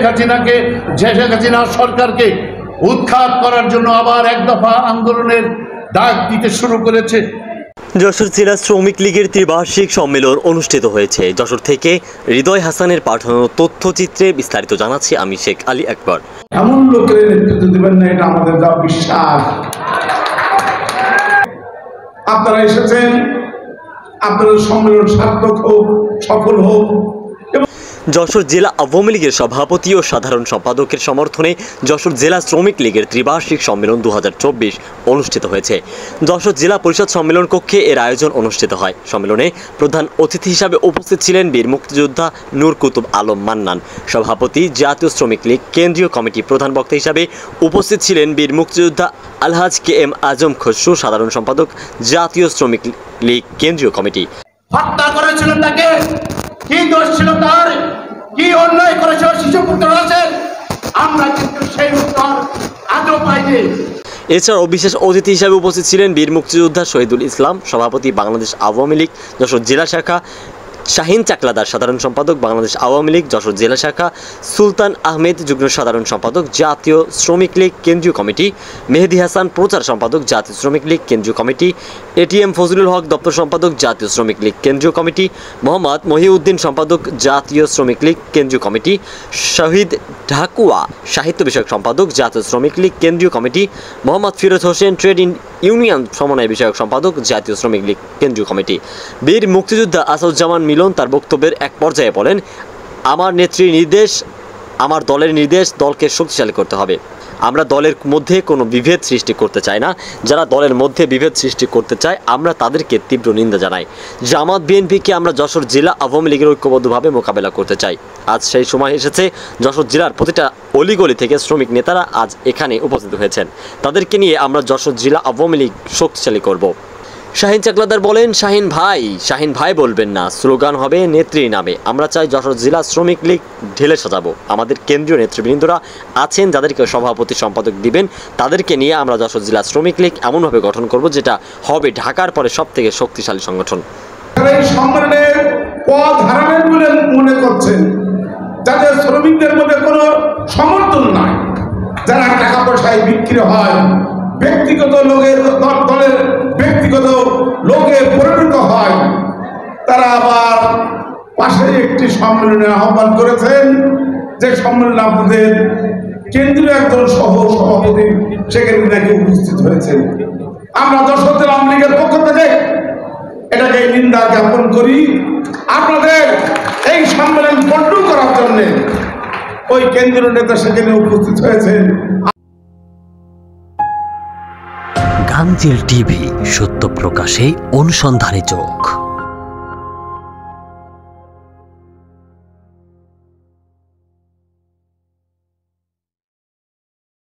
হাসিনা সরকারকে উৎখাত করার জন্য আবার এক দফা আন্দোলনের ডাক দিতে শুরু করেছে। যশোর জেলা শ্রমিক লীগের ত্রিবার্ষিক সম্মেলন অনুষ্ঠিত হয়েছে। যশোর থেকে হৃদয় হাসানের পাঠানো তথ্যচিত্রে বিস্তারিত জানাচ্ছি আমি শেখ আলী আকবর। এমন লোকের নেতৃত্ব দেবেন না, এটা আমাদের যা বিশ্বাস। আপনারা এসেছেন, আপনাদের সম্মেলন সার্থক হোক, সফল হোক। যশোর জেলা আওয়ামী লীগের সভাপতি ও সাধারণ সম্পাদকের সমর্থনে যশোর জেলা শ্রমিক লীগের ত্রিবার্ষিক সম্মেলন 2024 অনুষ্ঠিত হয়েছে। যশোর জেলা পরিষদ সম্মেলন কক্ষে এর আয়োজন অনুষ্ঠিত হয়। সম্মেলনে প্রধান অতিথি হিসাবে উপস্থিত ছিলেন বীর মুক্তিযোদ্ধা নূর কুতুব আলম মান্নান, সভাপতি জাতীয় শ্রমিক লীগ কেন্দ্রীয় কমিটি। প্রধান বক্তা হিসাবে উপস্থিত ছিলেন বীর মুক্তিযোদ্ধা আলহাজ KM আজম খসরু, সাধারণ সম্পাদক জাতীয় শ্রমিক লীগ কেন্দ্রীয় কমিটি। হত্যা করেছিল তাকে, কি দোষ ছিল তার, কি অন্যায় করেছিল শিশু পুত্র আছে, আমরা কিন্তু সেই উত্তর আজও পাইনি। এছাড়াও বিশেষ অতিথি হিসাবে উপস্থিত ছিলেন বীর মুক্তিযোদ্ধা শহীদুল ইসলাম, সভাপতি বাংলাদেশ আওয়ামী লীগ যশোর জেলা শাখা, শাহিন চাকলাদার, সাধারণ সম্পাদক বাংলাদেশ আওয়ামী লীগ যশোর জেলা শাখা, সুলতান আহমেদ, যুগ্ম সাধারণ সম্পাদক জাতীয় শ্রমিক লীগ কেন্দ্রীয় কমিটি, মেহেদি হাসান, প্রচার সম্পাদক জাতীয় শ্রমিক লীগ কেন্দ্রীয় কমিটি, ATM ফজলুল হক, দপ্তর সম্পাদক জাতীয় শ্রমিক লীগ কেন্দ্রীয় কমিটি, মোহাম্মদ মহিউদ্দিন, সম্পাদক জাতীয় শ্রমিক লীগ কেন্দ্রীয় কমিটি, শহীদ ঢাকুয়া, সাহিত্য বিষয়ক সম্পাদক জাতীয় শ্রমিক লীগ কেন্দ্রীয় committee, Mohammad Firoz Hossain, trade union সমন্বয় বিষয়ক সম্পাদক জাতীয় শ্রমিক লীগ কেন্দ্রীয় কমিটি। বীর মুক্তিযোদ্ধা আসাদুজ্জামান মিলন তার বক্তব্যের এক পর্যায়ে বলেন, আমার নেত্রীর নির্দেশ, আমার দলের নির্দেশ, দলকে শক্তিশালী করতে হবে। আমরা দলের মধ্যে কোনো বিভেদ সৃষ্টি করতে চাই না। যারা দলের মধ্যে বিভেদ সৃষ্টি করতে চায় আমরা তাদেরকে তীব্র নিন্দা জানাই। জামাত বিএনপিকে আমরা যশোর জেলা আওয়ামী লীগের ঐক্যবদ্ধভাবে মোকাবেলা করতে চাই। আজ সেই সময় এসেছে। যশোর জেলার প্রতিটা অলিগলি থেকে শ্রমিক নেতারা আজ এখানে উপস্থিত হয়েছেন। তাদেরকে নিয়ে আমরা যশোর জেলা আওয়ামী লীগ শক্তিশালী করব। শাহিন চাকলাদার বলেন, শাহিন ভাই বলবেন না, স্লোগান হবে নেত্রীর নামে। আমরা চাই যশোর জেলা শ্রমিক লীগ ঢেলে সাজাবো। আমাদের কেন্দ্রীয় নেতৃবৃন্দরা আছেন যাদেরকে সভাপতি সম্পাদক দিবেন, তাদেরকে নিয়ে আমরা যশোর জেলা শ্রমিক লীগ এমনভাবে গঠন করব যেটা হবে ঢাকার পরে সব থেকে শক্তিশালী সংগঠন। সম্মেলনের পথ হারাবেন বলে মনে করছেন, যাদের শ্রমিকদের মধ্যে কোনো সমর্থন নাই, যারা টাকা পয়সায় বিক্রি হয়, ব্যক্তিগত লোকের দলের ব্যক্তিগত লোকে পরিণত হয়, তারা আবার পাশে একটি সম্মেলনের আহ্বান করেছেন, যে সম্মেলনে আপনাদের কেন্দ্রীয় একজন সভাপতি সেখানে নাকি উপস্থিত হয়েছেন। আমরা যশোর জেলা আওয়ামী লীগের পক্ষ থেকে এটাকে নিন্দা জ্ঞাপন করি। আপনাদের এই সম্মেলন বন্ধ করার জন্য ওই কেন্দ্রীয় নেতা সেখানে উপস্থিত হয়েছেন। গাংচিল টিভি, সত্য প্রকাশে অনুসন্ধানী চোখ।